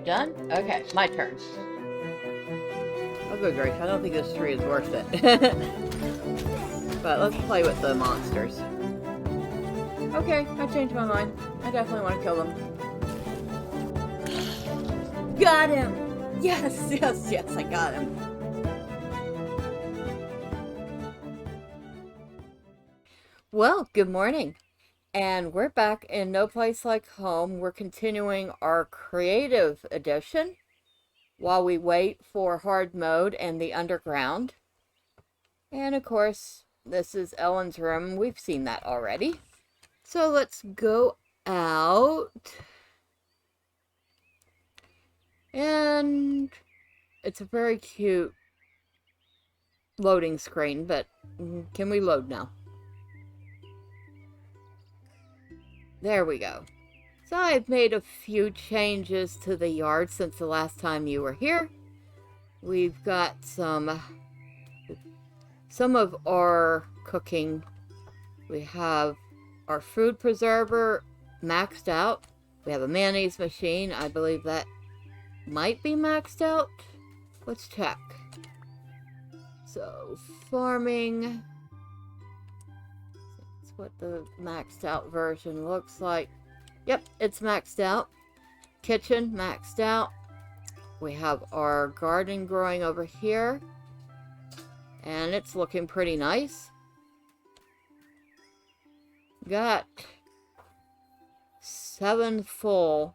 done? Okay, my turn. Oh, good grief. I don't think this tree is worth it. But let's play with the monsters. Okay, I changed my mind. I definitely want to kill them. Got him! Yes, yes, yes, I got him. Well, good morning. And we're back in No Place Like Home. We're continuing our creative edition while we wait for hard mode and the underground. And of course, this is Ellen's room. We've seen that already. So let's go out. And it's a very cute loading screen, but can we load now? There we go. So I've made a few changes to the yard since the last time you were here. We've got some of our cooking. We have our food preserver maxed out. We have a mayonnaise machine. I believe that might be maxed out. Let's check. So, farming. That's what the maxed out version looks like. Yep, it's maxed out. Kitchen, maxed out. We have our garden growing over here. And it's looking pretty nice. Got 7 full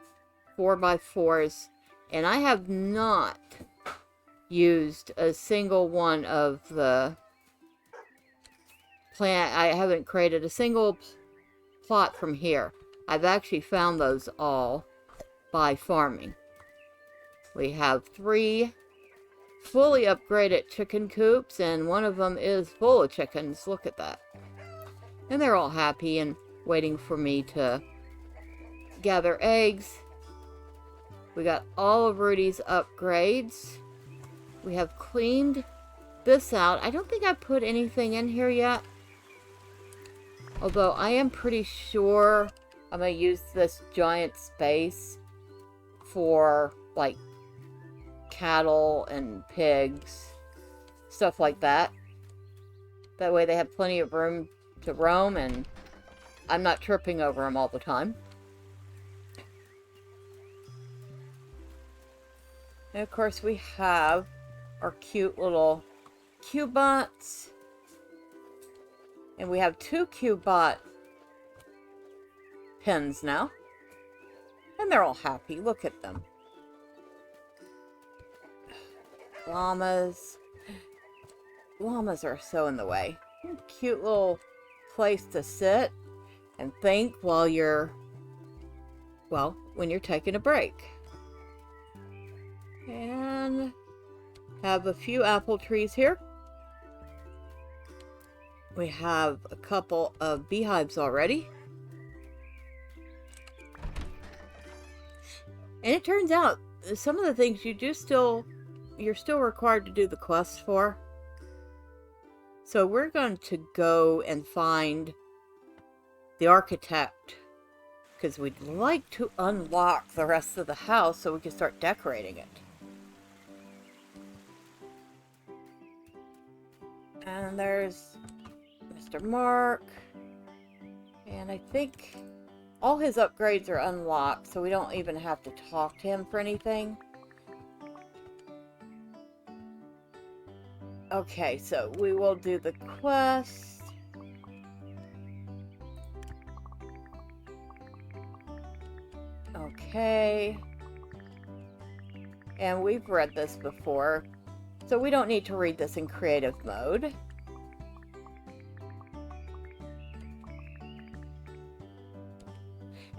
4x4s. And I have not used a single one of the plant. I haven't created a single plot from here. I've actually found those all by farming. We have 3 fully upgraded chicken coops, and one of them is full of chickens. Look at that. And they're all happy and waiting for me to gather eggs. We got all of Rudy's upgrades. We have cleaned this out. I don't think I put anything in here yet. Although I am pretty sure I'm going to use this giant space for, like, cattle and pigs. Stuff like that. That way they have plenty of room to roam and I'm not tripping over them all the time. And of course we have our cute little Cubots. And we have 2 Cubot pens now. And they're all happy. Look at them. Llamas. Llamas are so in the way. Cute little place to sit and think while you're, well, when you're taking a break. And have a few apple trees here. We have a couple of beehives already. And it turns out some of the things you're still required to do the quests for. So we're going to go and find the architect because we'd like to unlock the rest of the house so we can start decorating it. And there's Mr. Mark. And I think all his upgrades are unlocked, so we don't even have to talk to him for anything. Okay, so we will do the quest. Okay. And we've read this before, so we don't need to read this in creative mode.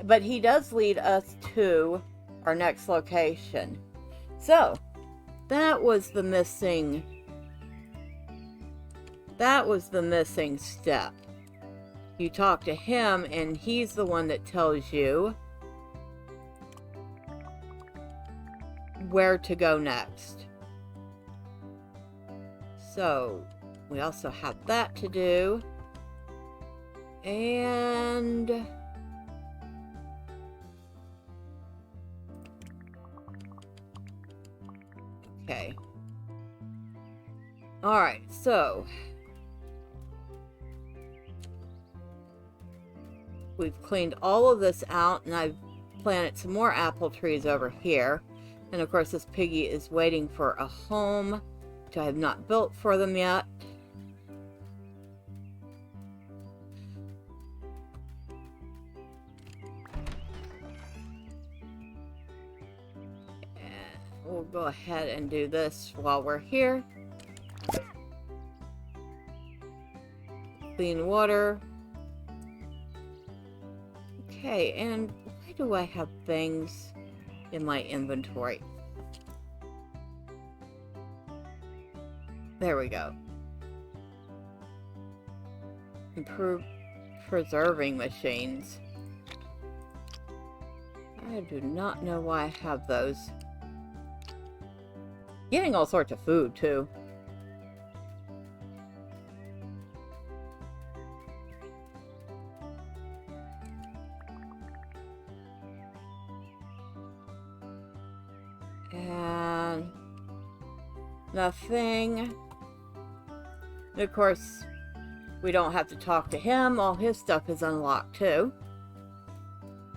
But he does lead us to our next location. So, that was the missing step. You talk to him and he's the one that tells you where to go next. So, we also have that to do. And Alright, so we've cleaned all of this out, and I've planted some more apple trees over here. And of course this piggy is waiting for a home, which I have not built for them yet. And we'll go ahead and do this while we're here. Clean water. Okay, and why do I have things in my inventory? There we go. Improve preserving machines. I do not know why I have those. Getting all sorts of food too. And nothing. And of course, we don't have to talk to him. All his stuff is unlocked too.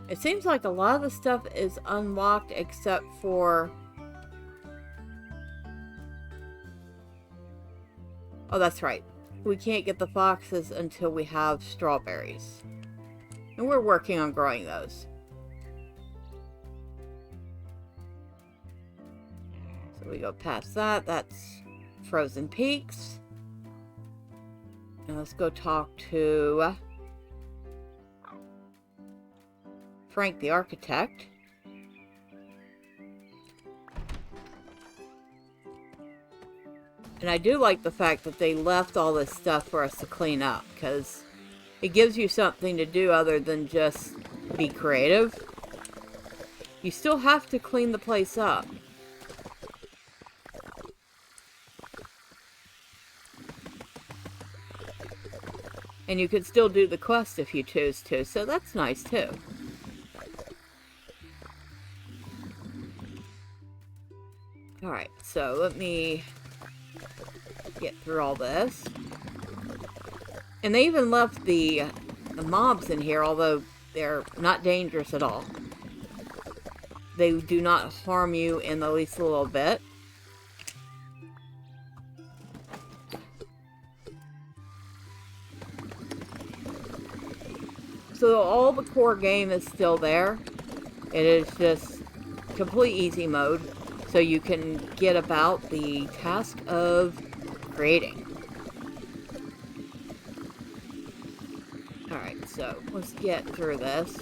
It seems like a lot of the stuff is unlocked except for... Oh, that's right. We can't get the foxes until we have strawberries. And we're working on growing those. So we go past that. That's Frozen Peaks. And let's go talk to Frank the architect. And I do like the fact that they left all this stuff for us to clean up, because it gives you something to do other than just be creative. You still have to clean the place up. And you could still do the quest if you choose to, so that's nice too. Alright, so let me get through all this. And they even left the mobs in here, although they're not dangerous at all. They do not harm you in the least little bit. So all the core game is still there. It is just complete easy mode, so you can get about the task of creating. Alright, so let's get through this.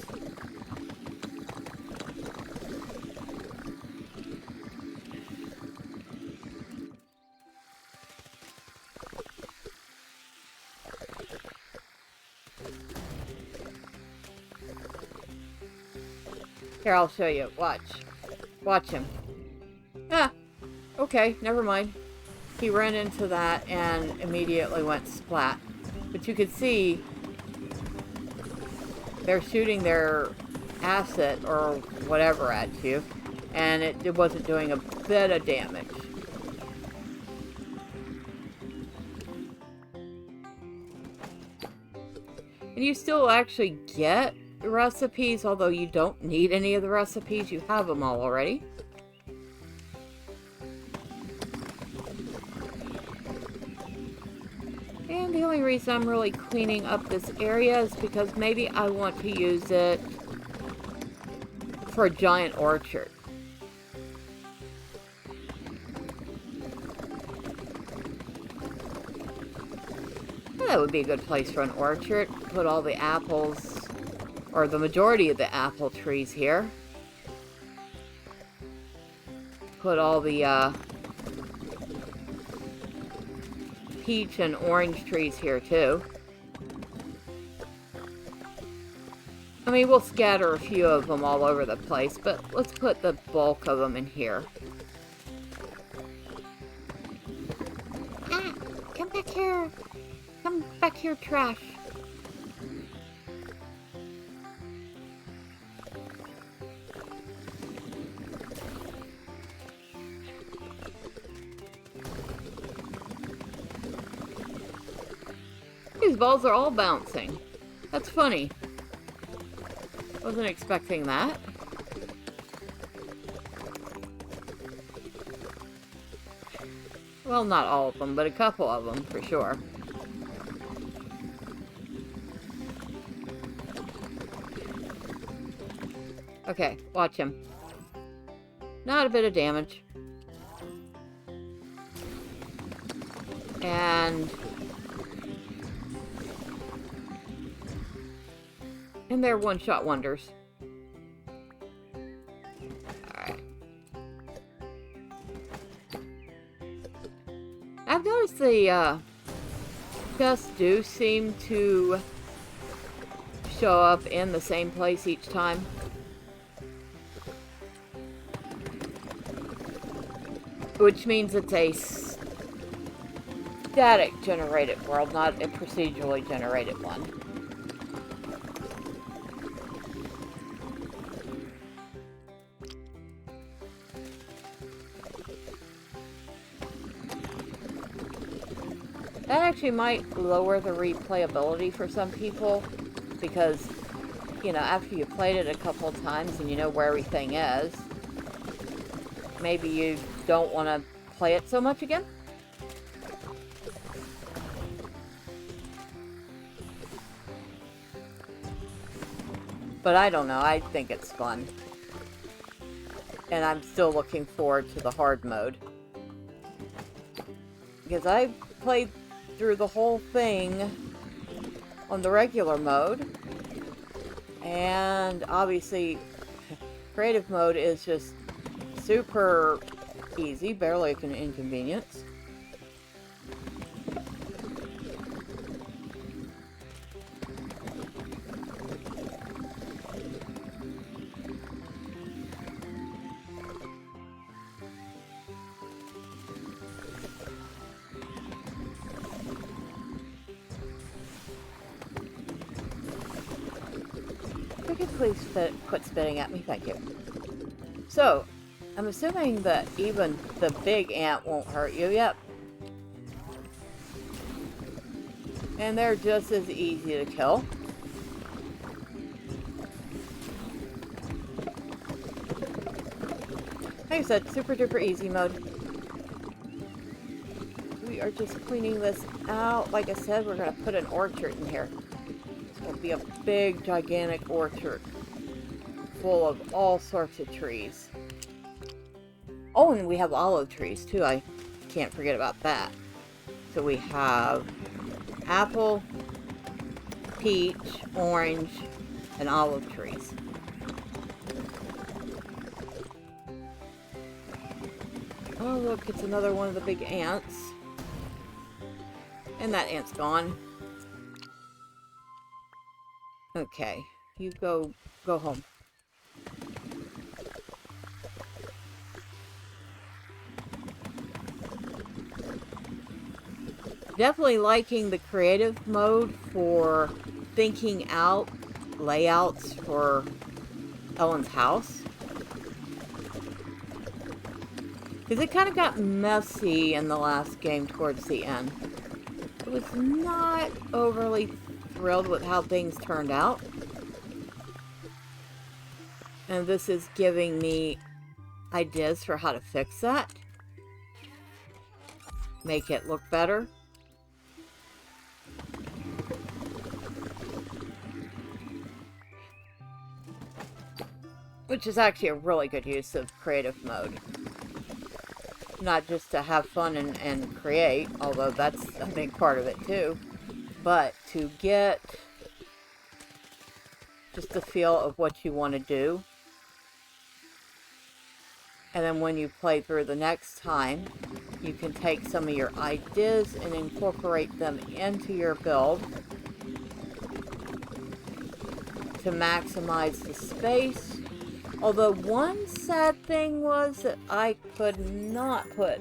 Here, I'll show you. Watch. Watch him. Ah! Okay, never mind. He ran into that and immediately went splat. But you could see they're shooting their acid or whatever at you, and it wasn't doing a bit of damage. And you still actually get recipes, although you don't need any of the recipes. You have them all already. And the only reason I'm really cleaning up this area is because maybe I want to use it for a giant orchard. That would be a good place for an orchard. Put all the apples, or the majority of the apple trees here. Put all the peach and orange trees here too. I mean, we'll scatter a few of them all over the place, but let's put the bulk of them in here. Ah! Come back here! Come back here, trash! these balls are all bouncing. That's funny. Wasn't expecting that. Well, not all of them, but a couple of them for sure. Okay, watch him. Not a bit of damage. And they're one-shot wonders. Alright. I've noticed the chests do seem to show up in the same place each time. Which means it's a static generated world, not a procedurally generated one. That actually might lower the replayability for some people, because, you know, after you played it a couple times and you know where everything is, maybe you don't want to play it so much again. But I don't know, I think it's fun. And I'm still looking forward to the hard mode. Because I played through the whole thing on the regular mode. And obviously, creative mode is just super easy, barely an inconvenience. Could you please quit spitting at me? Thank you. So, I'm assuming that even the big ant won't hurt you. Yep. And they're just as easy to kill. Like I said, super duper easy mode. We are just cleaning this out. Like I said, we're going to put an orchard in here. It's going to be a big, gigantic orchard full of all sorts of trees. Oh, and we have olive trees too. I can't forget about that. So we have apple, peach, orange, and olive trees. Oh, look, it's another one of the big ants. And that ant's gone. Okay, you go home. Definitely liking the creative mode for thinking out layouts for Ellen's house. Because it kind of got messy in the last game towards the end. I was not overly thrilled with how things turned out. And this is giving me ideas for how to fix that. Make it look better. Which is actually a really good use of creative mode. Not just to have fun and create, although that's a big part of it too, but to get just the feel of what you want to do. And then when you play through the next time, you can take some of your ideas and incorporate them into your build to maximize the space. Although one sad thing was that I could not put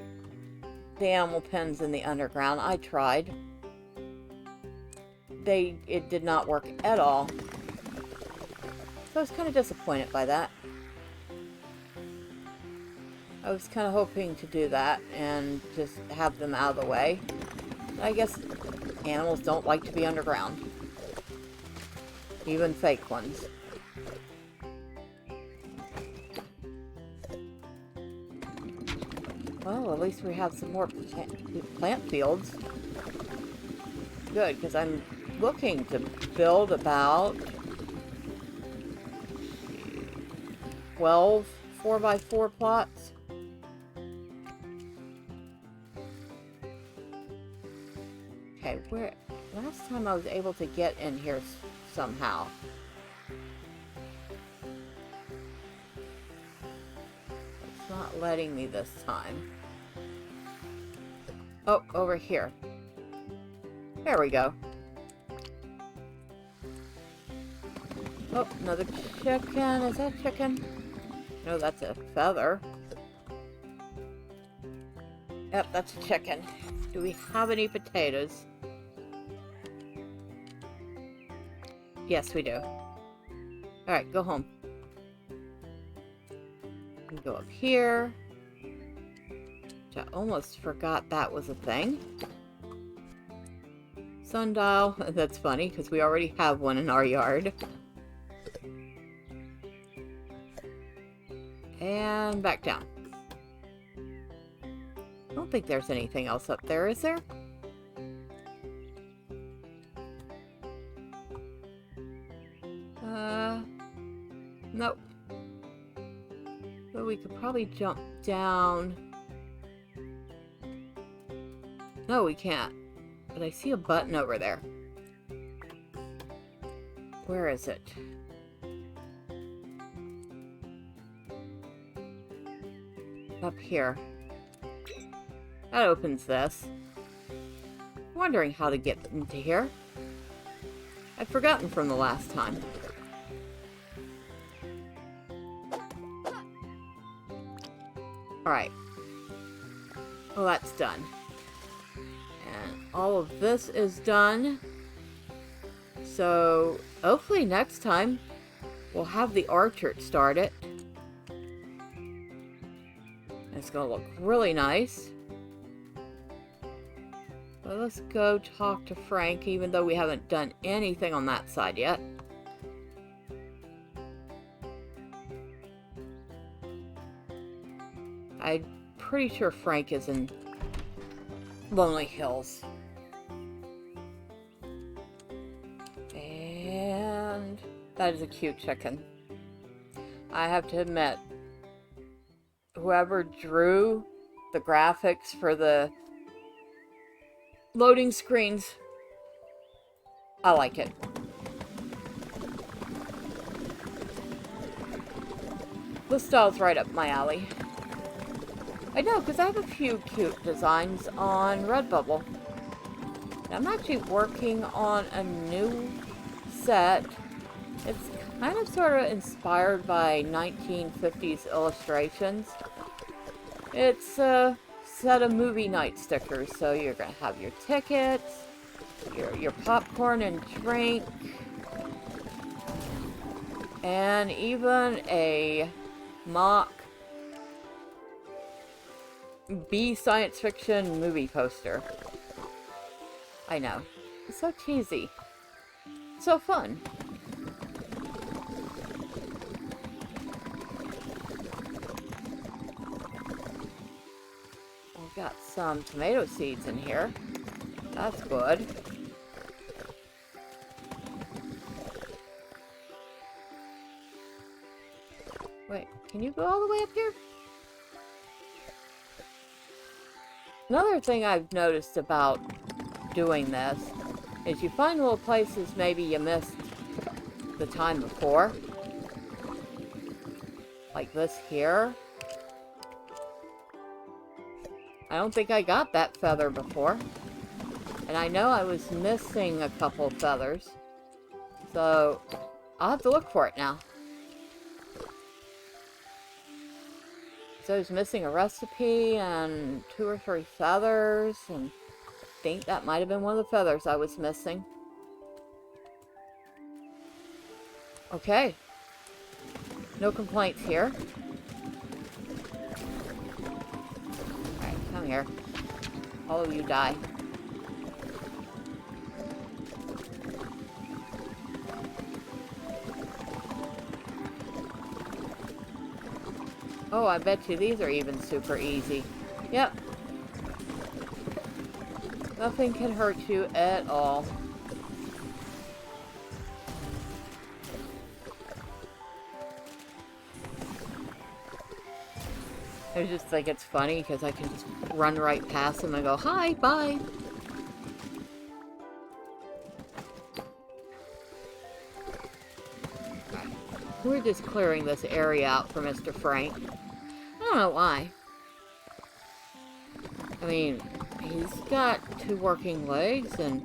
the animal pens in the underground. I tried. It did not work at all. So I was kind of disappointed by that. I was kind of hoping to do that and just have them out of the way. I guess animals don't like to be underground. Even fake ones. Well, at least we have some more plant fields. Good, because I'm looking to build about 12 4x4 plots. Okay, where... Last time I was able to get in here somehow. It's not letting me this time. Oh, over here. There we go. Oh, another chicken. Is that chicken? No, that's a feather. Yep, that's a chicken. Do we have any potatoes? Yes, we do. Alright, go home. We go up here. Which I almost forgot that was a thing. Sundial. That's funny, because we already have one in our yard. And back down. I don't think there's anything else up there, is there? Nope. But we could probably jump down. No, we can't. But I see a button over there. Where is it? Up here. That opens this. I'm wondering how to get into here. I'd forgotten from the last time. Alright. Well, that's done. And all of this is done. So, hopefully next time we'll have the orchard started. It's gonna look really nice. But let's go talk to Frank, even though we haven't done anything on that side yet. I'm pretty sure Frank is in Lonely Hills. And that is a cute chicken. I have to admit, whoever drew the graphics for the loading screens, I like it. This style's right up my alley. I know, because I have a few cute designs on Redbubble. I'm actually working on a new set. It's kind of sort of inspired by 1950s illustrations. It's a set of movie night stickers, so you're going to have your tickets, your popcorn and drink, and even a mock B science fiction movie poster. I know. It's so cheesy. So fun. We've got some tomato seeds in here. That's good. Wait, can you go all the way up here? Another thing I've noticed about doing this is you find little places maybe you missed the time before. Like this here. I don't think I got that feather before. And I know I was missing a couple feathers. So, I'll have to look for it now. So I was missing a recipe and 2 or 3 feathers, and I think that might have been one of the feathers I was missing. Okay. No complaints here. Alright, come here. All of you die. Oh, I bet you these are even super easy. Yep. Nothing can hurt you at all. I just think it's funny because I can just run right past them and go, hi, bye. We're just clearing this area out for Mr. Frank. I don't know why. I mean, he's got 2 working legs and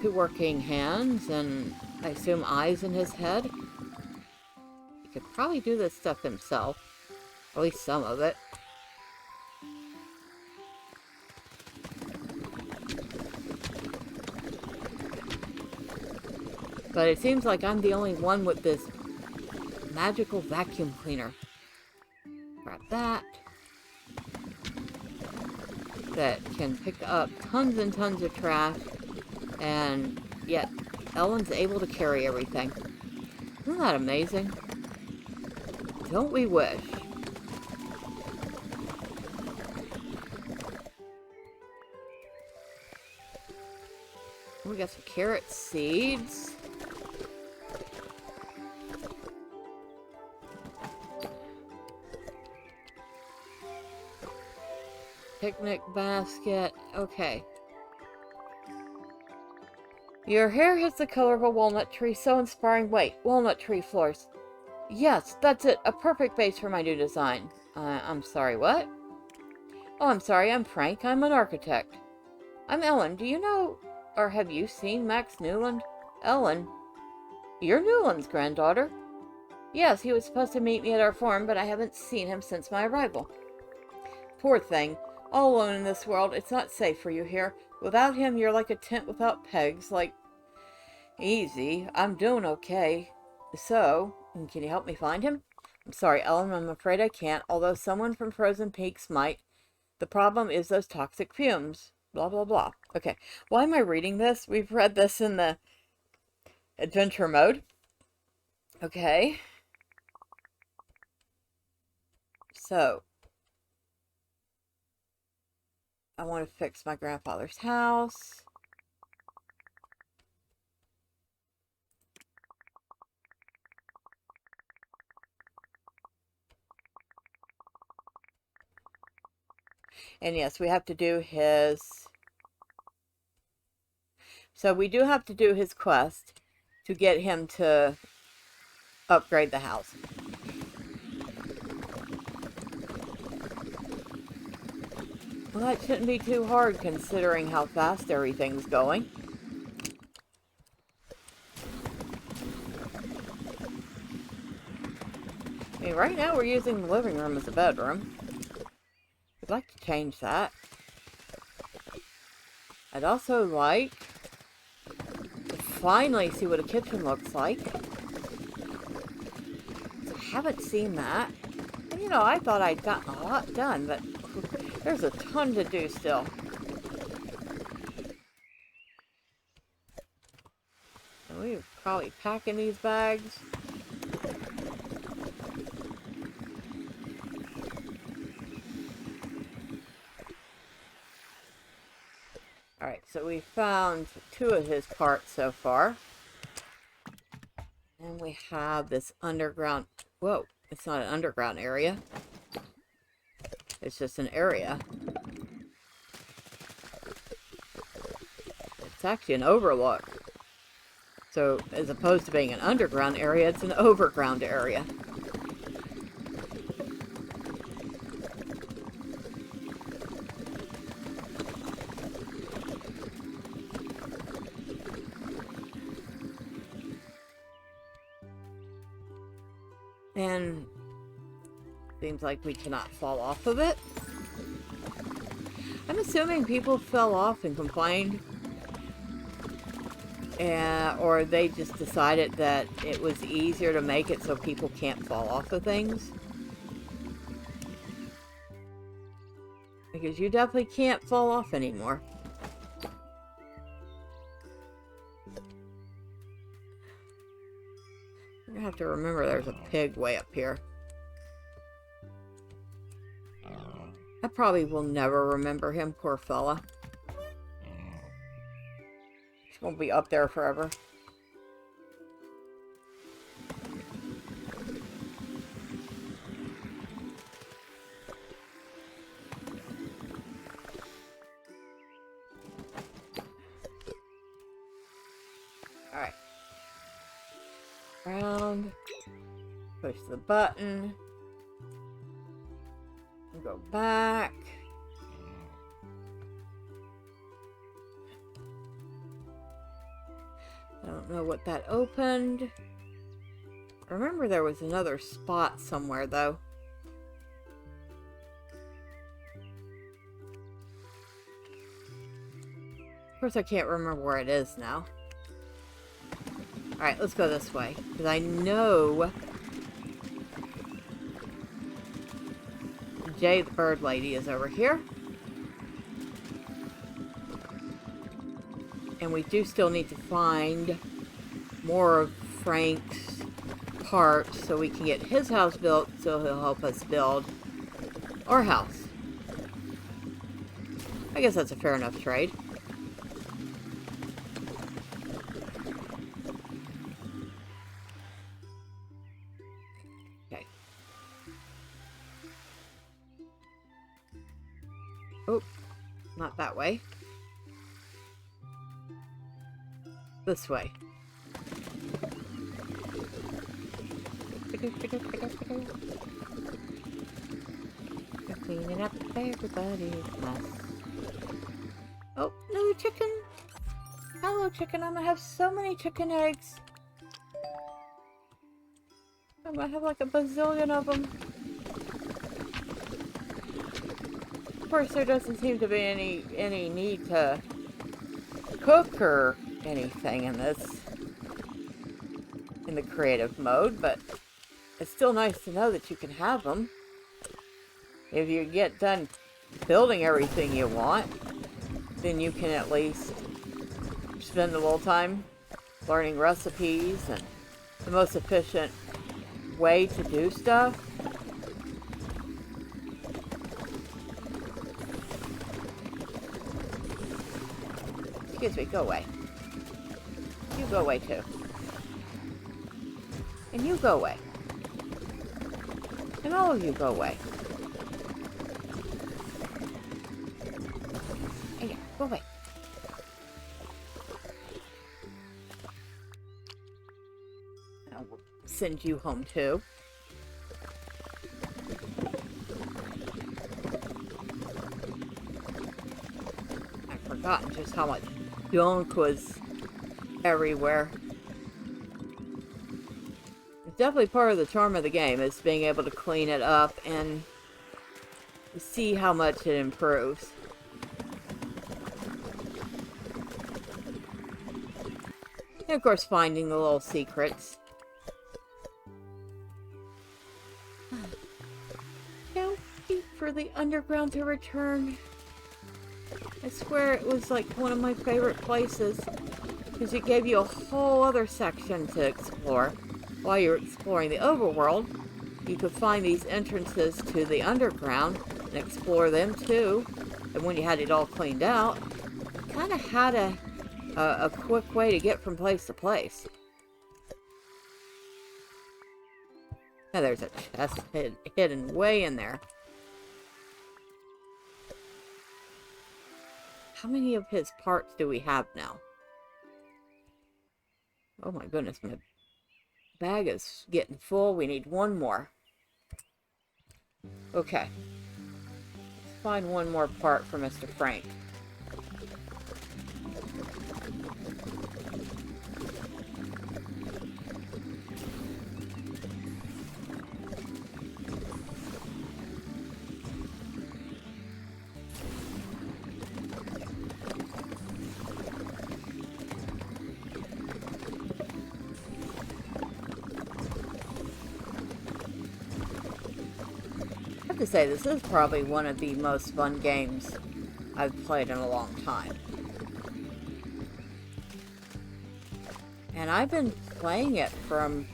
2 working hands and I assume eyes in his head. He could probably do this stuff himself. At least some of it. But it seems like I'm the only one with this magical vacuum cleaner. Grab that. That can pick up tons and tons of trash. And yet, Ellen's able to carry everything. Isn't that amazing? Don't we wish? We got some carrot seeds. Picnic basket. Okay. Your hair has the color of a walnut tree, so inspiring. Wait, walnut tree floors. Yes, that's it. A perfect base for my new design. I'm sorry, what? Oh, I'm sorry. I'm Frank. I'm an architect. I'm Ellen. Do you know, or have you seen Max Newland? Ellen? You're Newland's granddaughter? Yes, he was supposed to meet me at our farm, but I haven't seen him since my arrival. Poor thing. All alone in this world. It's not safe for you here. Without him, you're like a tent without pegs. Like, easy. I'm doing okay. So, can you help me find him? I'm sorry, Ellen. I'm afraid I can't, although someone from Frozen Peaks might. The problem is those toxic fumes. Blah, blah, blah. Okay. Why am I reading this? We've read this in the adventure mode. Okay. So, I want to fix my grandfather's house. And yes, we have to do his... So we do have to do his quest to get him to upgrade the house. Well, that shouldn't be too hard considering how fast everything's going. I mean, right now we're using the living room as a bedroom. I'd like to change that. I'd also like to finally see what a kitchen looks like. I haven't seen that. And you know, I thought I'd gotten a lot done, but there's a ton to do still. And we're probably packing these bags. Alright, so we found 2 of his parts so far. And we have this underground... Whoa, it's not an underground area. It's just an area. It's actually an overlook. So, as opposed to being an underground area, it's an overground area. And seems like we cannot fall off of it. I'm assuming people fell off and complained. Or they just decided that it was easier to make it so people can't fall off of things. Because you definitely can't fall off anymore. I have to remember there's a pig way up here. probably will never remember him, poor fella. He's gonna be up there forever. Alright. Round. Push the button. Go back. I don't know what that opened. I remember there was another spot somewhere though. Of course I can't remember where it is now. Alright, let's go this way. Because I know Jay the bird lady is over here. And we do still need to find more of Frank's parts so we can get his house built so he'll help us build our house. I guess that's a fair enough trade. Okay. Oh, not that way. This way. Cleaning up everybody's mess. Oh, another chicken. Hello, chicken. I'm gonna have so many chicken eggs. I'm gonna have like a bazillion of them. Of course, there doesn't seem to be any need to cook or anything in this, in the creative mode, but it's still nice to know that you can have them. If you get done building everything you want, then you can at least spend a little time learning recipes and the most efficient way to do stuff. Excuse me, go away. You go away too. And you go away. And all of you go away. And yeah, go away. I'll send you home too. I've forgotten just how much junk was everywhere. It's definitely part of the charm of the game, is being able to clean it up and see how much it improves. And of course finding the little secrets. Can't wait for the underground to return. I swear it was like one of my favorite places, because it gave you a whole other section to explore. While you're exploring the overworld, you could find these entrances to the underground and explore them too. And when you had it all cleaned out, you kind of had a quick way to get from place to place. Now there's a chest hidden way in there. How many of his parts do we have now? Oh my goodness, my bag is getting full. We need one more. Okay. Let's find one more part for Mr. Frank. To say this is probably one of the most fun games I've played in a long time. And I've been playing it from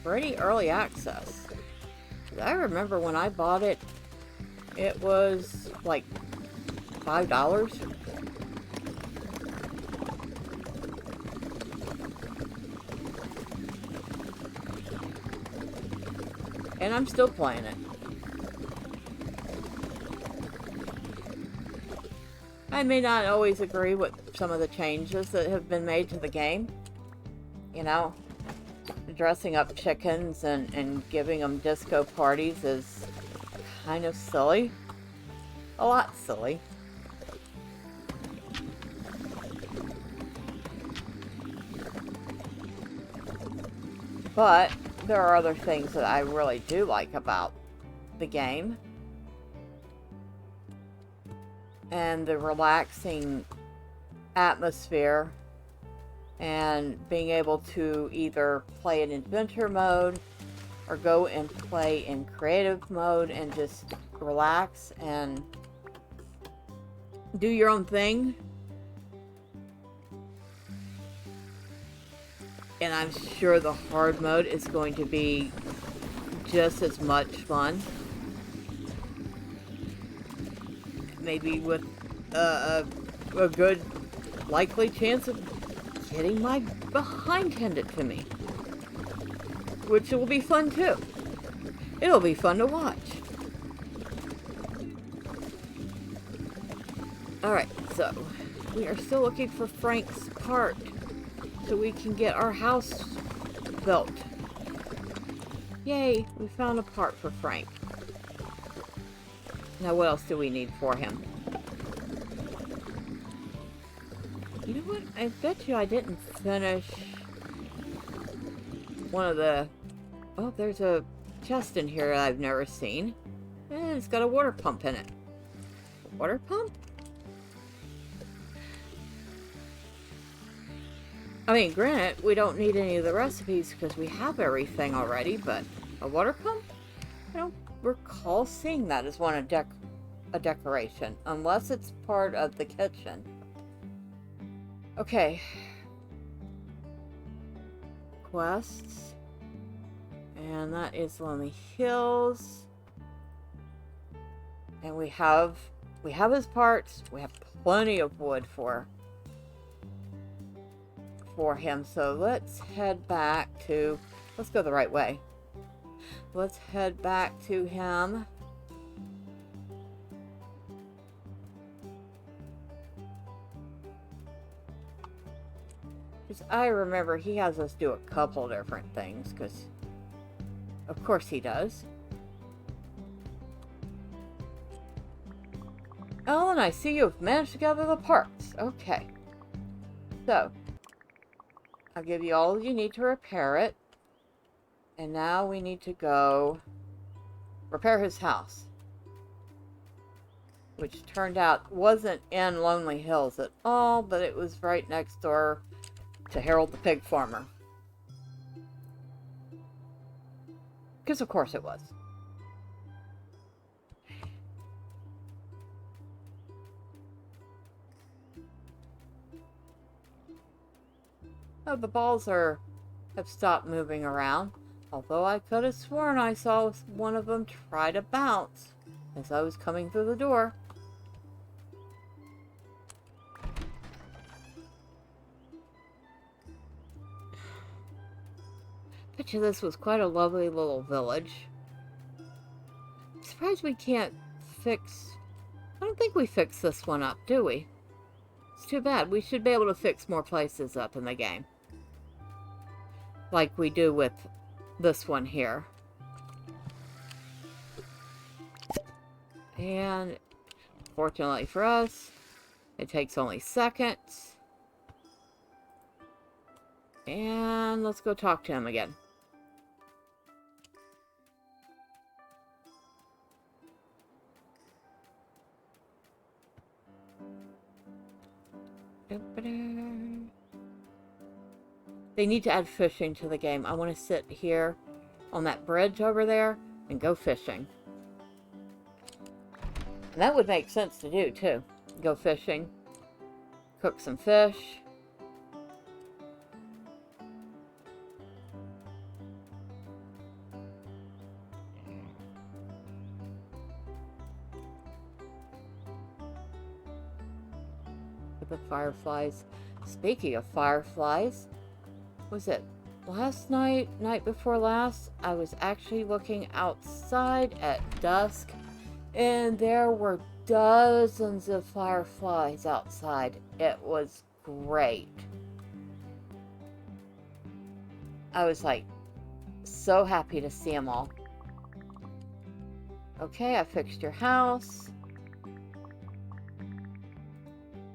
pretty early access. I remember when I bought it, it was like $5. And I'm still playing it. I may not always agree with some of the changes that have been made to the game. You know, dressing up chickens and giving them disco parties is kind of silly. A lot silly. But there are other things that I really do like about the game. And the relaxing atmosphere, and being able to either play in adventure mode or go and play in creative mode and just relax and do your own thing. And I'm sure the hard mode is going to be just as much fun. Maybe with a good likely chance of getting my behind handed to me. Which will be fun too. It'll be fun to watch. Alright, so we are still looking for Frank's part so we can get our house built. Yay, we found a part for Frank. Now what else do we need for him? You know what? I bet you I didn't finish one of the... Oh, there's a chest in here I've never seen. And it's got a water pump in it. Water pump? I mean, granted, we don't need any of the recipes because we have everything already, but a water pump? I don't recall seeing that as one of a decoration, unless it's part of the kitchen. Okay. Quests. And that is Lonely Hills. And we have his parts. We have plenty of wood for him. So let's head back to... Let's go the right way. Let's head back to him. Because I remember he has us do a couple different things. Because, of course he does. Ellen, I see you've managed to gather the parts. Okay. So, I'll give you all you need to repair it. And now we need to go repair his house. Which turned out wasn't in Lonely Hills at all, but it was right next door to Harold the Pig Farmer. Because of course it was. Oh, the balls have stopped moving around. Although I could have sworn I saw one of them try to bounce as I was coming through the door. Bet you this was quite a lovely little village. I'm surprised we can't fix... I don't think we fixed this one up, do we? It's too bad. We should be able to fix more places up in the game. Like we do with this one here. And fortunately for us, it takes only seconds. And let's go talk to him again. They need to add fishing to the game. I want to sit here on that bridge over there and go fishing. And that would make sense to do, too. Go fishing. Cook some fish. the fireflies. Speaking of fireflies, was it last night, night before last? I was actually looking outside at dusk, and there were dozens of fireflies outside. It was great. I was like so happy to see them all. Okay, I fixed your house.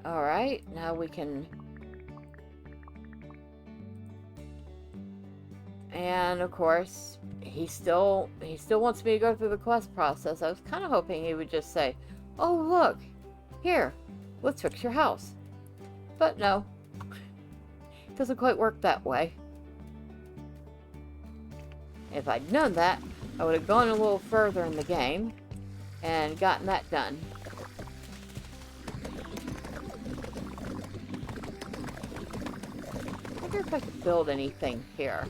Alright, now we can... And of course, he still wants me to go through the quest process. I was kind of hoping he would just say, oh look, here, let's fix your house. But no, it doesn't quite work that way. If I'd known that, I would have gone a little further in the game and gotten that done. I wonder if I could build anything here.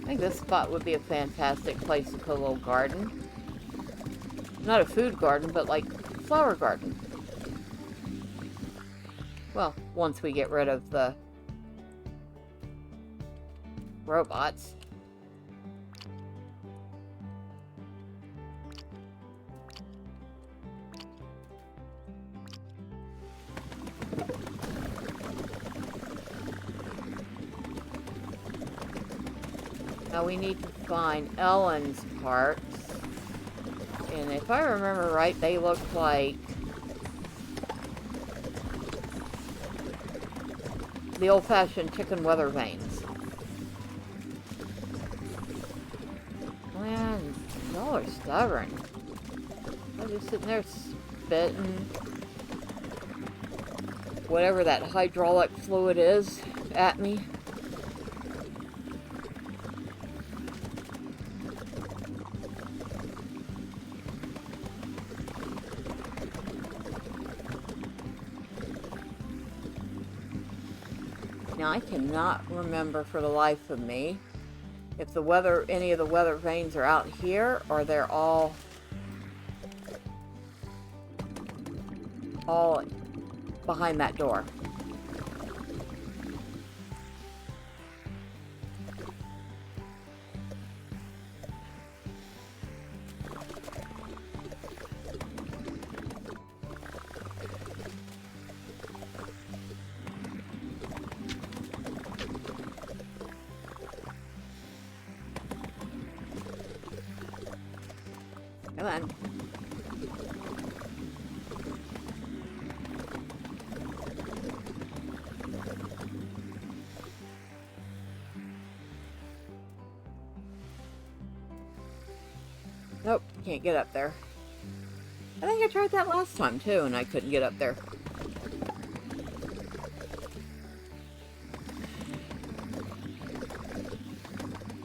I think this spot would be a fantastic place to put a little garden. Not a food garden, but like flower garden. Well, once we get rid of the robots. Now we need to find Ellen's parts. And if I remember right, they look like the old-fashioned chicken weather vanes. Man, y'all are stubborn. I'm just sitting there spitting whatever that hydraulic fluid is at me. Now, I cannot remember for the life of me if any of the weather vanes are out here or they're all behind that door. Come on. Nope, can't get up there. I think I tried that last time too, and I couldn't get up there.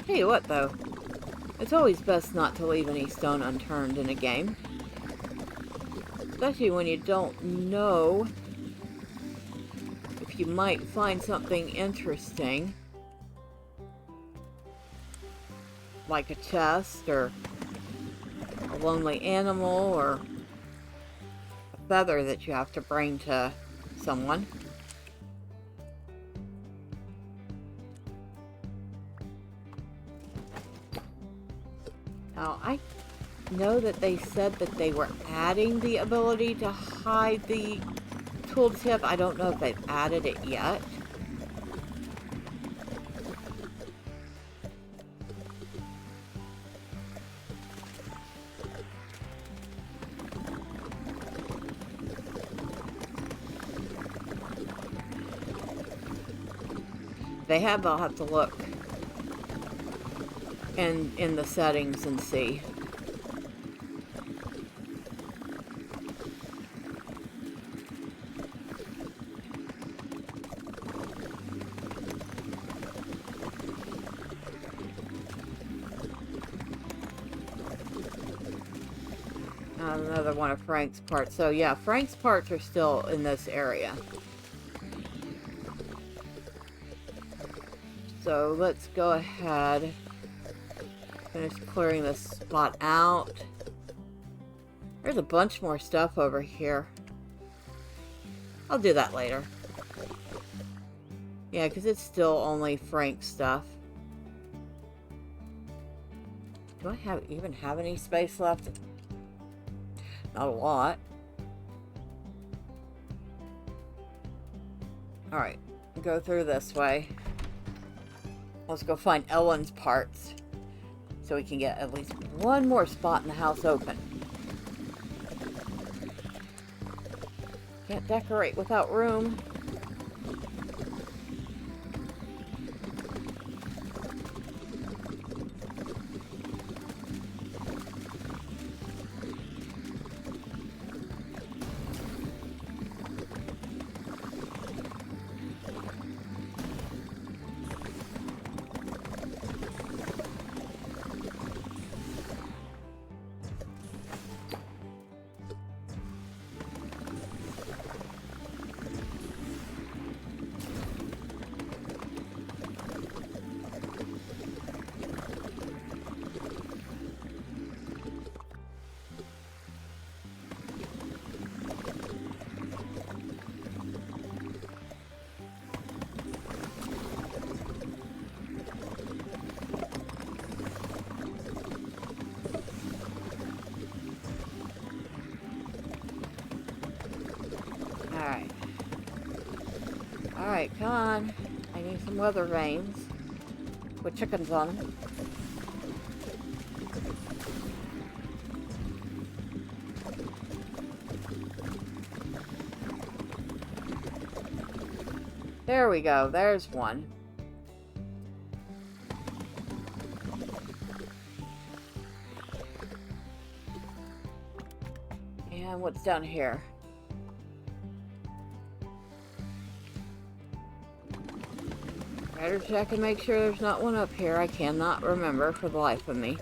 Tell you what though, it's always best not to leave any stone unturned in a game. Especially when you don't know if you might find something interesting. Like a chest, or a lonely animal, or a feather that you have to bring to someone. Now, I know that they said that they were adding the ability to hide the tooltip. I don't know if they've added it yet. If they have, I'll have to look in the settings and see. Another one of Frank's parts. So yeah, Frank's parts are still in this area. So let's go ahead Finish clearing this spot out. There's a bunch more stuff over here. I'll do that later. Yeah, because it's still only Frank's stuff. Do I even have any space left? Not a lot. Alright, go through this way. Let's go find Ellen's parts, so we can get at least one more spot in the house open. Can't decorate without room. Alright, come on. I need some weather vanes with chickens on them. There we go. There's one. And what's down here? Better check and make sure there's not one up here. I cannot remember for the life of me.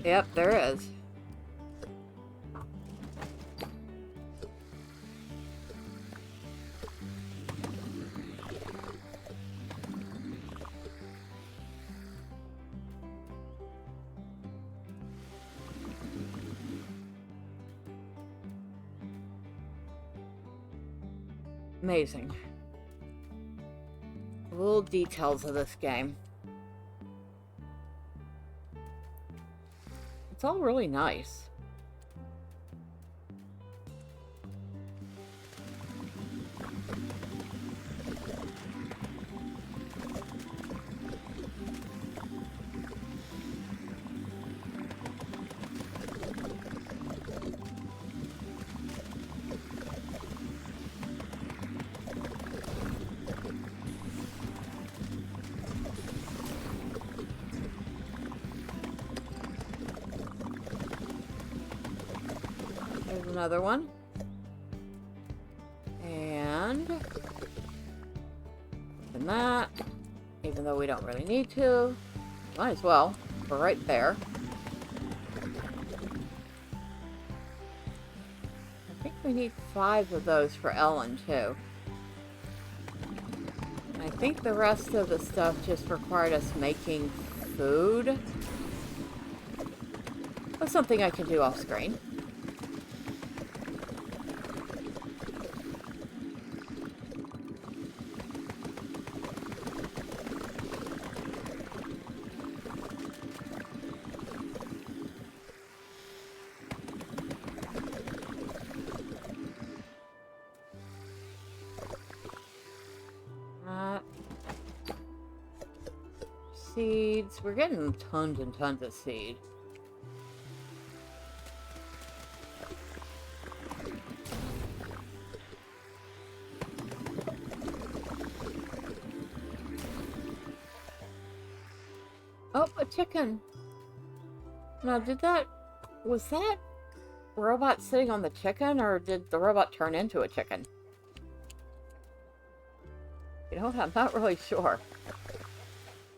Yep, there is. Amazing. Little details of this game. It's all really nice. There's another one. And that, even though we don't really need to, might as well. We're right there. I think we need 5 of those for Ellen too. And I think the rest of the stuff just required us making food. That's something I can do off screen. Seeds. We're getting tons and tons of seed. Oh, a chicken. Now, was that robot sitting on the chicken, or did the robot turn into a chicken? You know, I'm not really sure.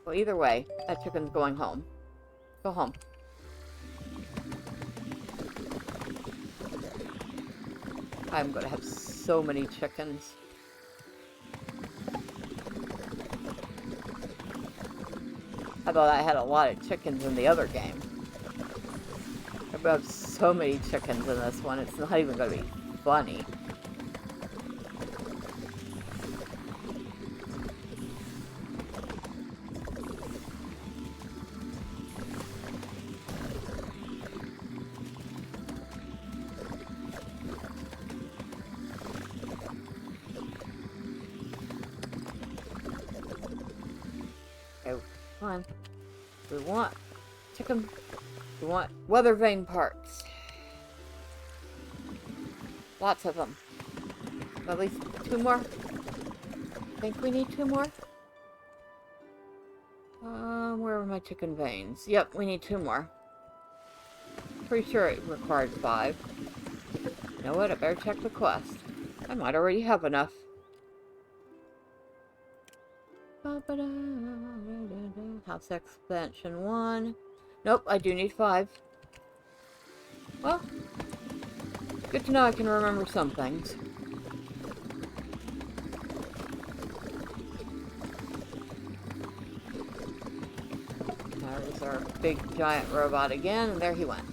Well, either way, that chicken's going home. Go home. I'm gonna have so many chickens. I thought I had a lot of chickens in the other game. I'm gonna have so many chickens in this one, it's not even gonna be funny. We want chicken. We want weather vane parts. Lots of them. At least 2 more. Think we need 2 more? Where are my chicken veins? Yep, we need 2 more. Pretty sure it required 5. You know what? I better check the quest. I might already have enough. House expansion 1. Nope, I do need 5. Well, good to know I can remember some things. There's our big giant robot again, and there he went.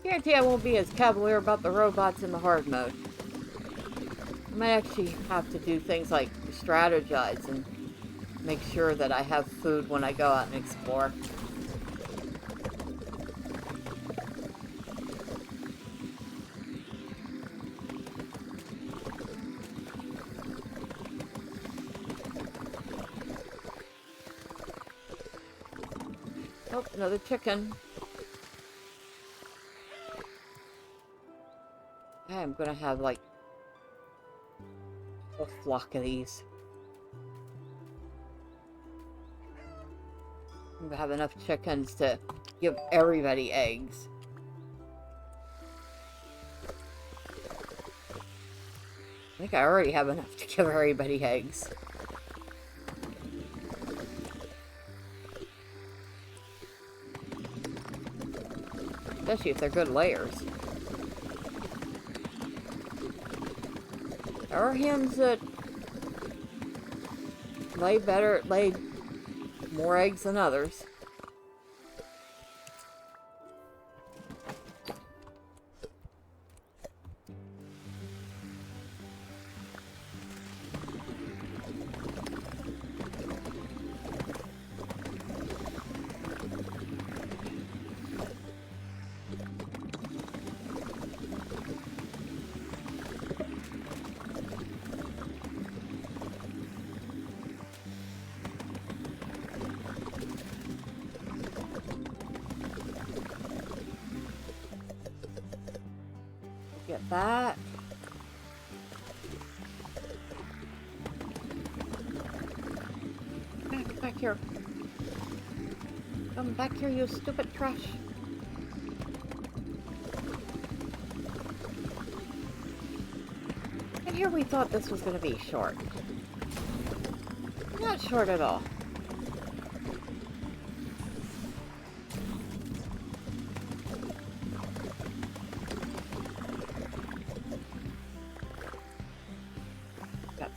Guarantee I won't be as cavalier about the robots in the hard mode. I might actually have to do things like strategize and make sure that I have food when I go out and explore. Oh, another chicken. I'm gonna have like a flock of these. I'm gonna have enough chickens to give everybody eggs. I think I already have enough to give everybody eggs. Especially if they're good layers. There are hens that lay more eggs than others. Get that. Back here. Come back here, you stupid trash. And here we thought this was going to be short. Not short at all.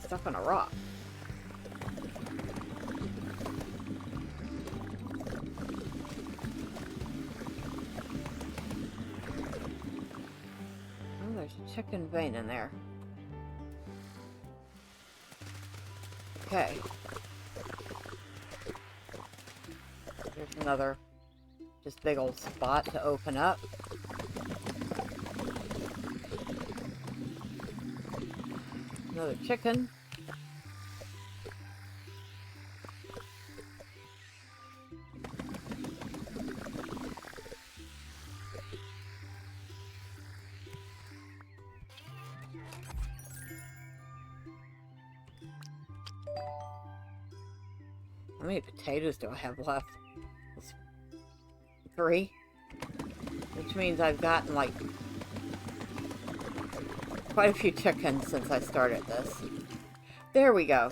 Stuck on a rock. Oh, there's a chicken vein in there. Okay. There's another just big old spot to open up. Another chicken. How many potatoes do I have left? 3. Which means I've gotten like quite a few chickens since I started this. There we go.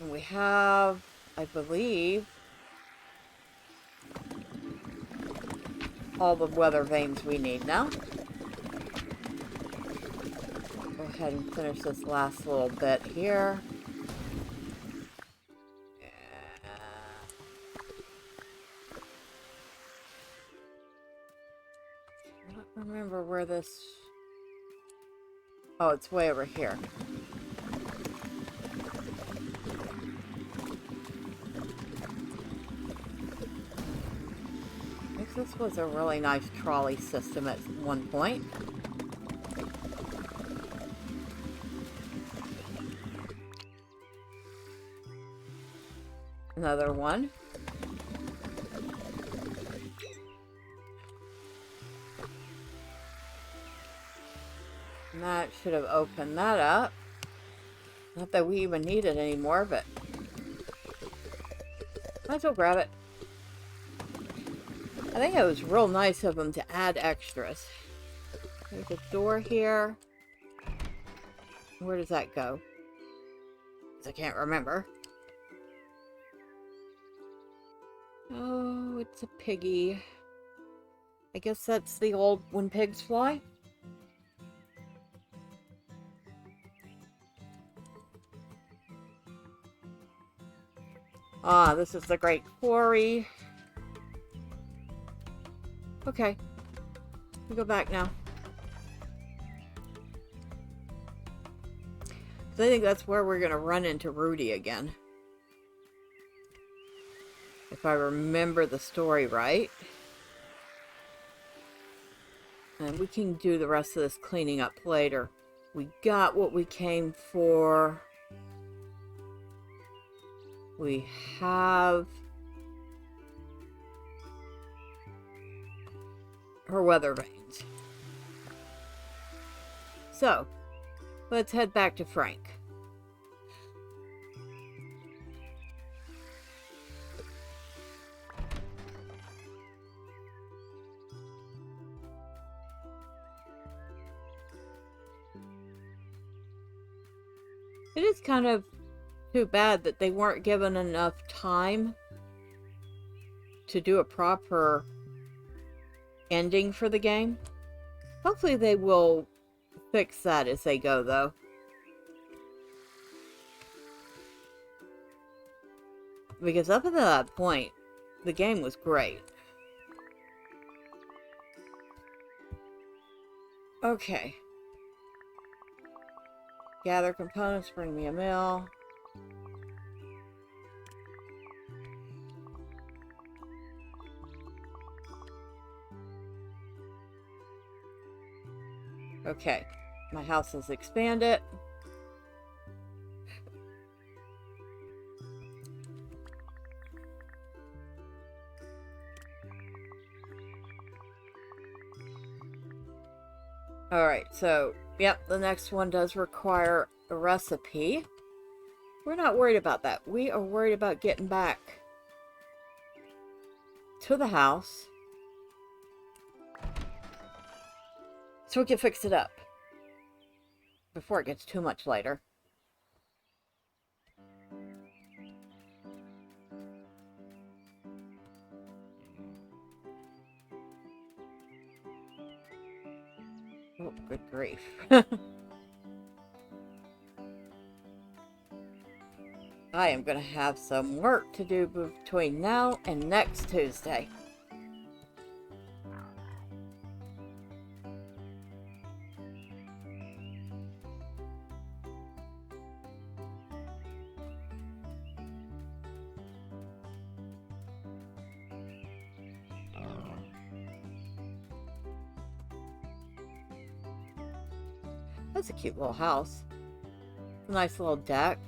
And we have, I believe, all the weather vanes we need now. Go ahead and finish this last little bit here. I don't remember where this... Oh, it's way over here. I guess this was a really nice trolley system at one point. Another one. And that should have opened that up. Not that we even need it anymore, but might as well grab it. I think it was real nice of them to add extras. There's a door here. Where does that go? 'Cause I can't remember. Oh, it's a piggy. I guess that's the old when pigs fly. Ah, this is the Great Quarry. Okay. We go back now. I think that's where we're going to run into Rudy again. If I remember the story right. And we can do the rest of this cleaning up later. We got what we came for. We have her weather vanes. So, let's head back to Frank. It is kind of too bad that they weren't given enough time to do a proper ending for the game. Hopefully they will fix that as they go, though. Because up until that point, the game was great. Okay. Gather components, bring me a mill. Okay, my house has expanded. Alright, so, yep, the next one does require a recipe. We're not worried about that. We are worried about getting back to the house so we can fix it up before it gets too much later. Oh, good grief. I am going to have some work to do between now and next Tuesday. That's a cute little house. A nice little deck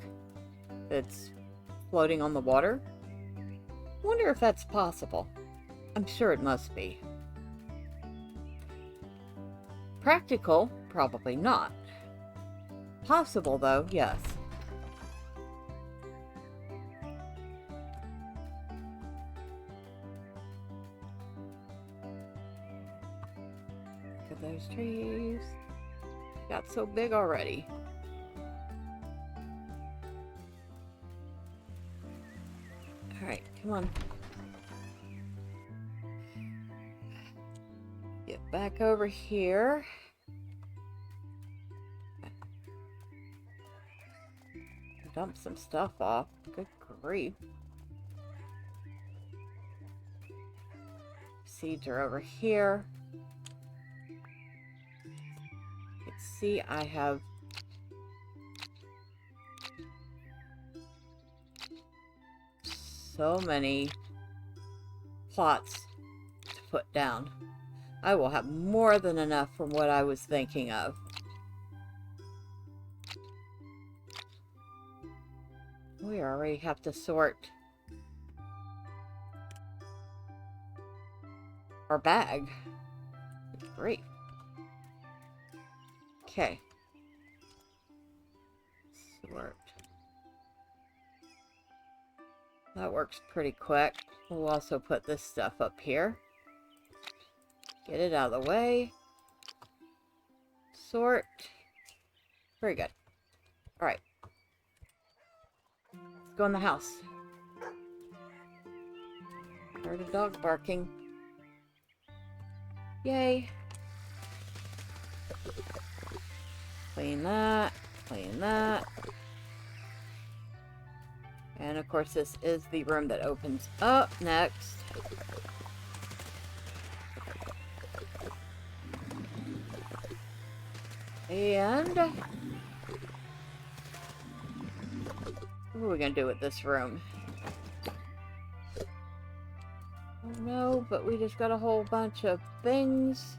that's floating on the water. Wonder if that's possible. I'm sure it must be. Practical? Probably not. Possible, though, yes. Look at those trees. Got so big already. come on. Get back over here. Dump some stuff off. Good grief. Seeds are over here. You can see I have so many plots to put down. I will have more than enough from what I was thinking of. We already have to sort our bag. Great. Okay. Sort. That works pretty quick. We'll also put this stuff up here. Get it out of the way. Sort. Very good. Alright. Let's go in the house. Heard a dog barking. Yay. Clean that. Clean that. And of course this is the room that opens up next. And what are we gonna do with this room? Oh no, but we just got a whole bunch of things.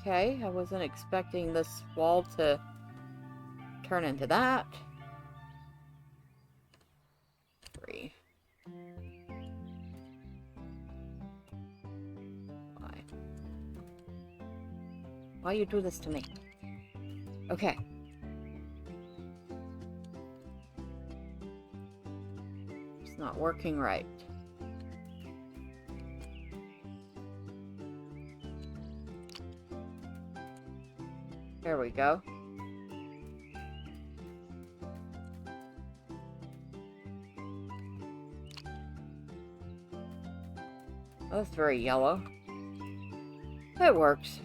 Okay, I wasn't expecting this wall to turn into that. 3. Why you do this to me? Okay. It's not working right. There we go. Oh, that's very yellow. It works.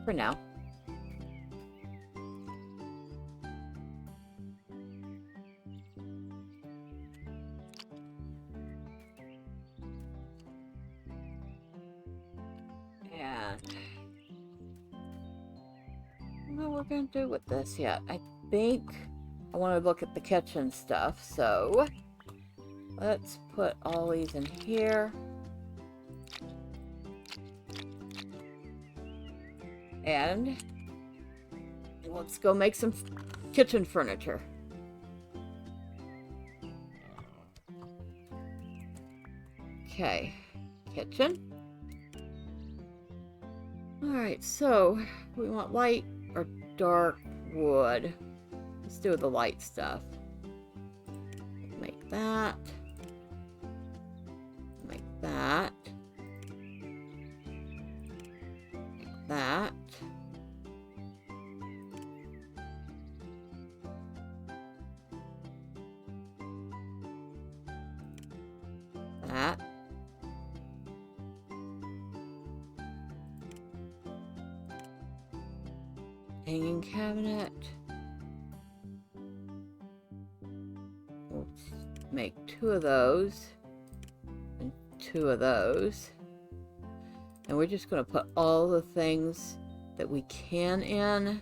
For now. And I don't know what we're going to do with this yet. I think I want to look at the kitchen stuff, so let's put all these in here. And let's go make some kitchen furniture. Okay, kitchen. Alright, so we want light or dark wood. Let's do the light stuff. Make that. Make that. Make that. That. Hanging cabinet. Let's make 2 of those and 2 of those. And we're just going to put all the things that we can in.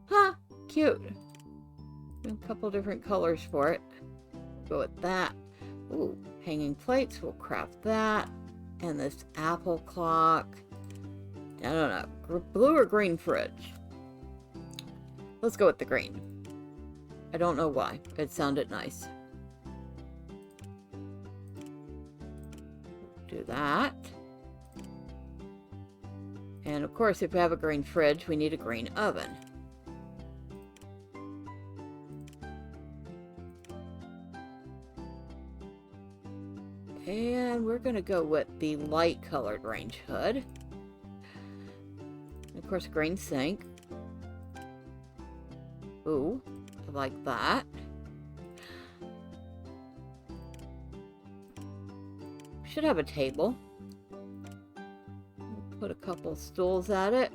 Huh, cute. A couple different colors for it. Go with that. Ooh, hanging plates. We'll craft that. And this apple clock. I don't know. Blue or green fridge? Let's go with the green. I don't know why. It sounded nice. Do that. And of course, if we have a green fridge, we need a green oven. And we're going to go with the light colored range hood. And of course, green sink. Ooh, I like that. Should have a table. Put a couple stools at it.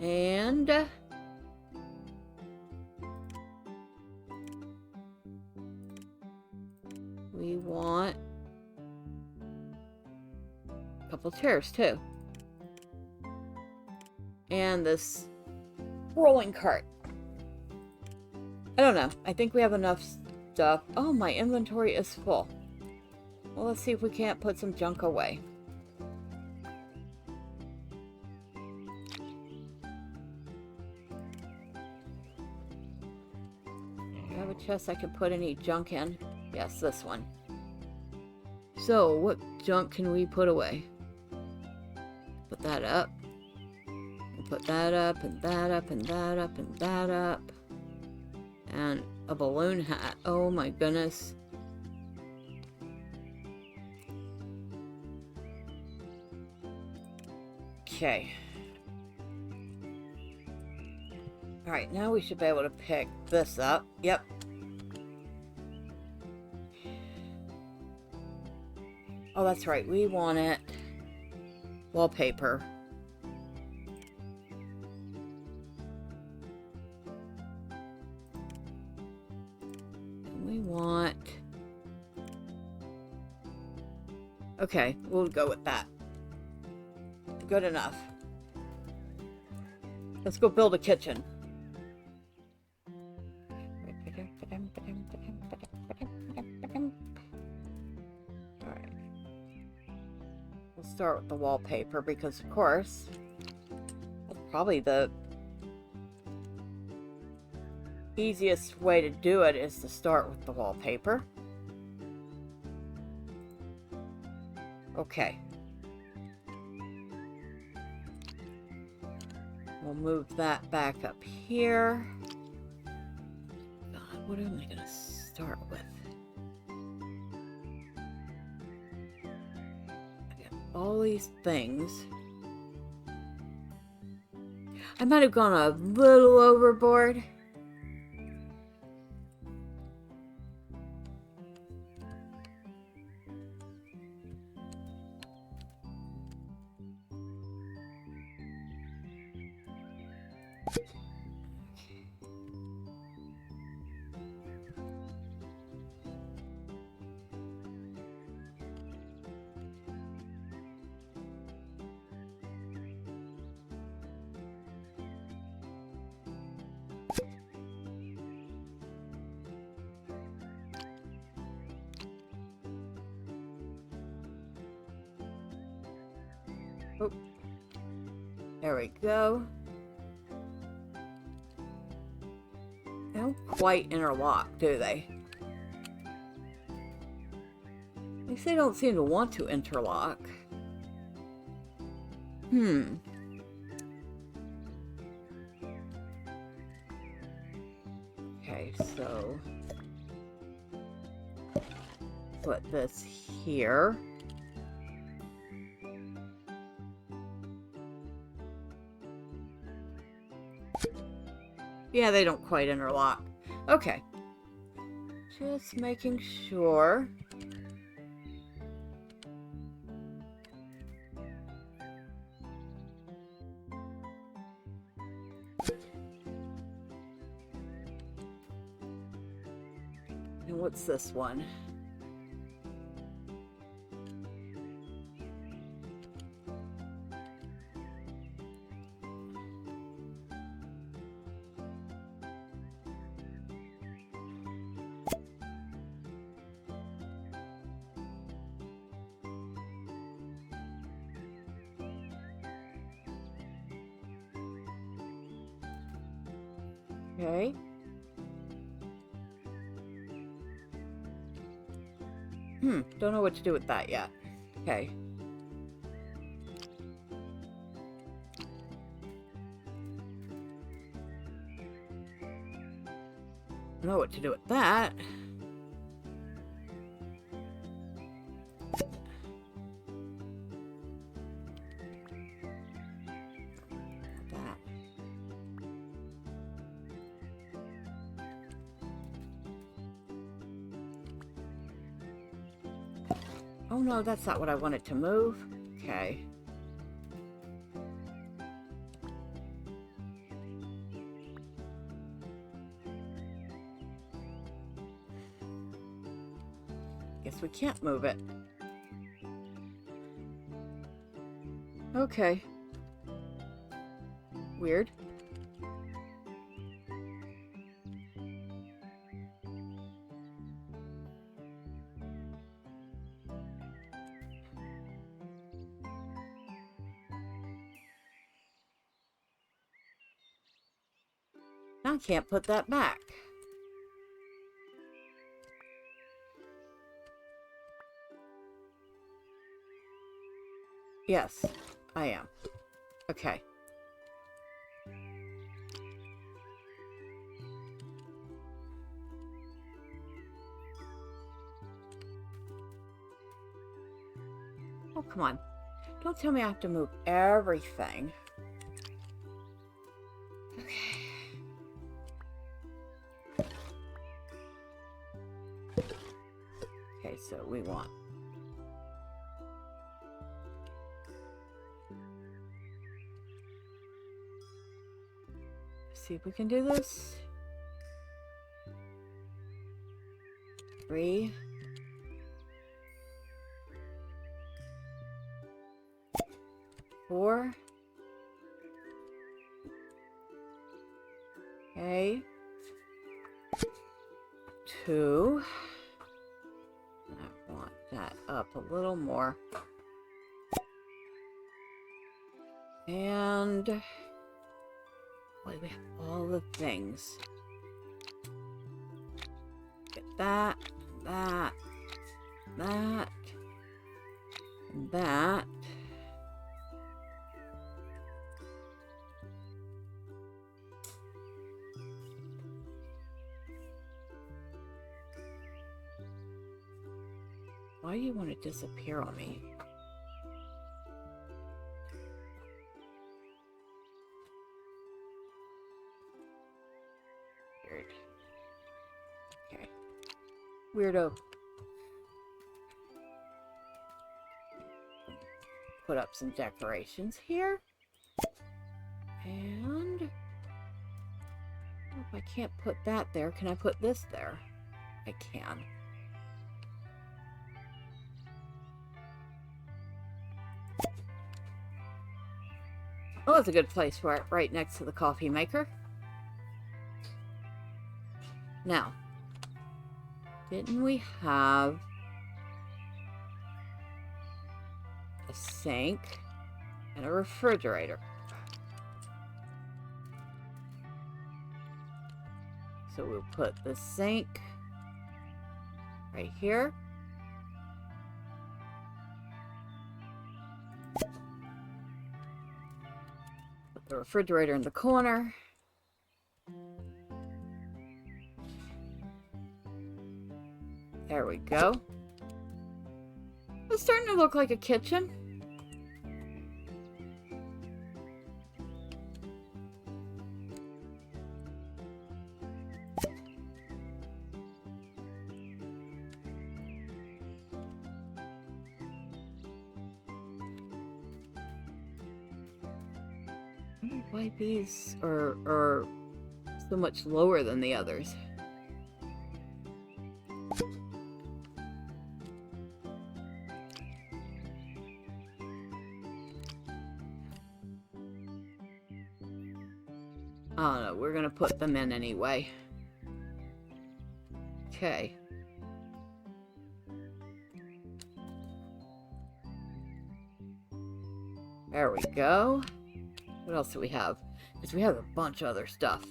And we want a couple chairs too. And this rolling cart. I don't know. I think we have enough stuff. Oh, my inventory is full. Well, let's see if we can't put some junk away. Do I have a chest I can put any junk in? Yes, this one. So, what junk can we put away? Put that up. And put that up, and that up, and that up, and that up. And a balloon hat. Oh my goodness. Okay. Alright, now we should be able to pick this up. Yep. Oh, that's right. We want it. Wallpaper. We want... Okay, we'll go with that. Good enough. Let's go build a kitchen. Alright. We'll start with the wallpaper because, of course, that's probably the easiest way to do it is to start with the wallpaper. Okay. We'll move that back up here. God, what am I going to start with? I got all these things. I might have gone a little overboard. Oh, there we go. They don't quite interlock, do they? At least they don't seem to want to interlock. Okay, so put this here. Yeah, they don't quite interlock. Okay. Just making sure. And what's this one? Okay. Don't know what to do with that yet. Okay. Don't know what to do with that. Oh no, that's not what I wanted to move. Okay. Guess we can't move it. Okay. Weird. Now I can't put that back. Yes, I am. Okay. Oh, come on. Don't tell me I have to move everything. Okay. Okay, so we want... See if we can do this. 3. 4. Okay. 2. I want that up a little more. And boy, we have all the things. Get that, that, that, and that. Why do you want to disappear on me? Weird. Okay. Weirdo. Put up some decorations here. And if I can't put that there, can I put this there? I can. Oh, it's a good place for it, right next to the coffee maker. Now, didn't we have a sink and a refrigerator? So we'll put the sink right here. Put the refrigerator in the corner. There we go. It's starting to look like a kitchen. I don't know why these are so much lower than the others. I don't know, we're gonna put them in anyway. Okay. There we go. What else do we have? Because we have a bunch of other stuff.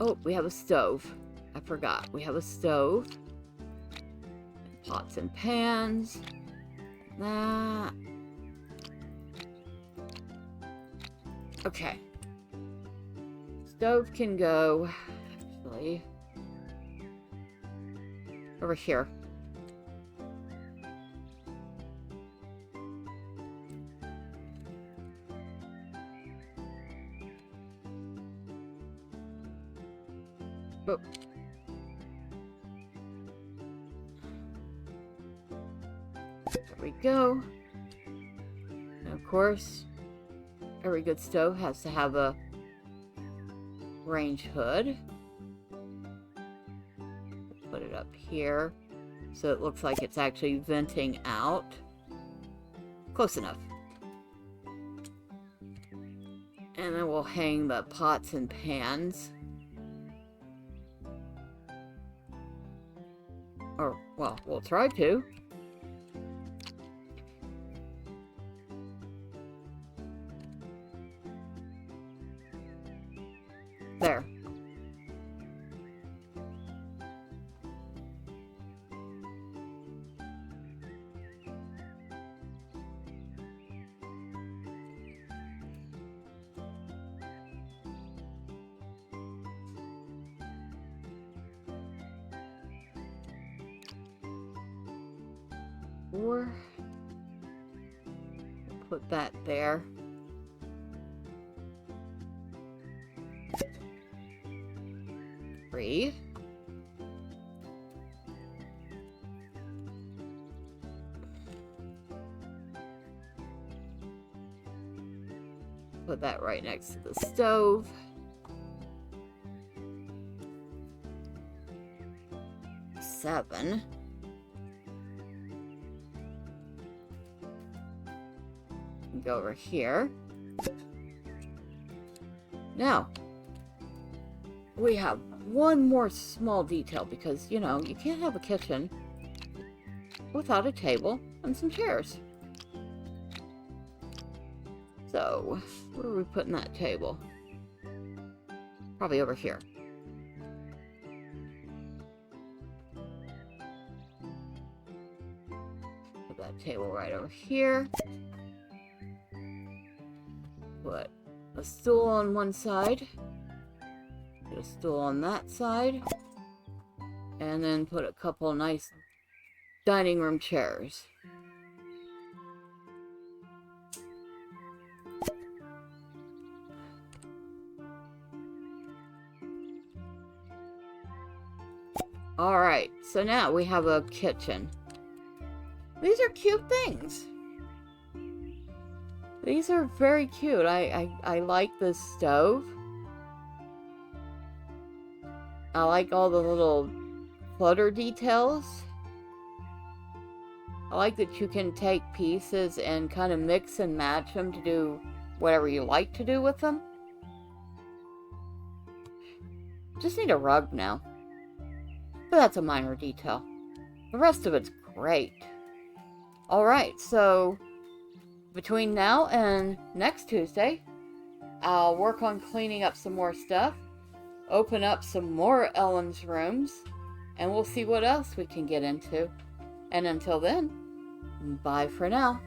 Oh, we have a stove. I forgot. We have a stove. Pots and pans. That. Okay. Stove can go, actually, over here. Oh. There we go. And of course, every good stove has to have a range hood. Put it up here so it looks like it's actually venting out. Close enough. And then we'll hang the pots and pans. Or, well, we'll try to. There. Or put that there. Three. Put that right next to the stove. Seven. Go over here. Now, we have one more small detail because, you know, you can't have a kitchen without a table and some chairs. So, where are we putting that table? Probably over here. Put that table right over here. Put a stool on one side. Put a stool on that side. And then put a couple nice dining room chairs. Alright, so now we have a kitchen. These are cute things. These are very cute. I like this stove. I like all the little clutter details. I like that you can take pieces and kind of mix and match them to do whatever you like to do with them. Just need a rug now. But that's a minor detail. The rest of it's great. Alright, so between now and next Tuesday, I'll work on cleaning up some more stuff, open up some more Ellen's rooms, and we'll see what else we can get into. And until then, bye for now.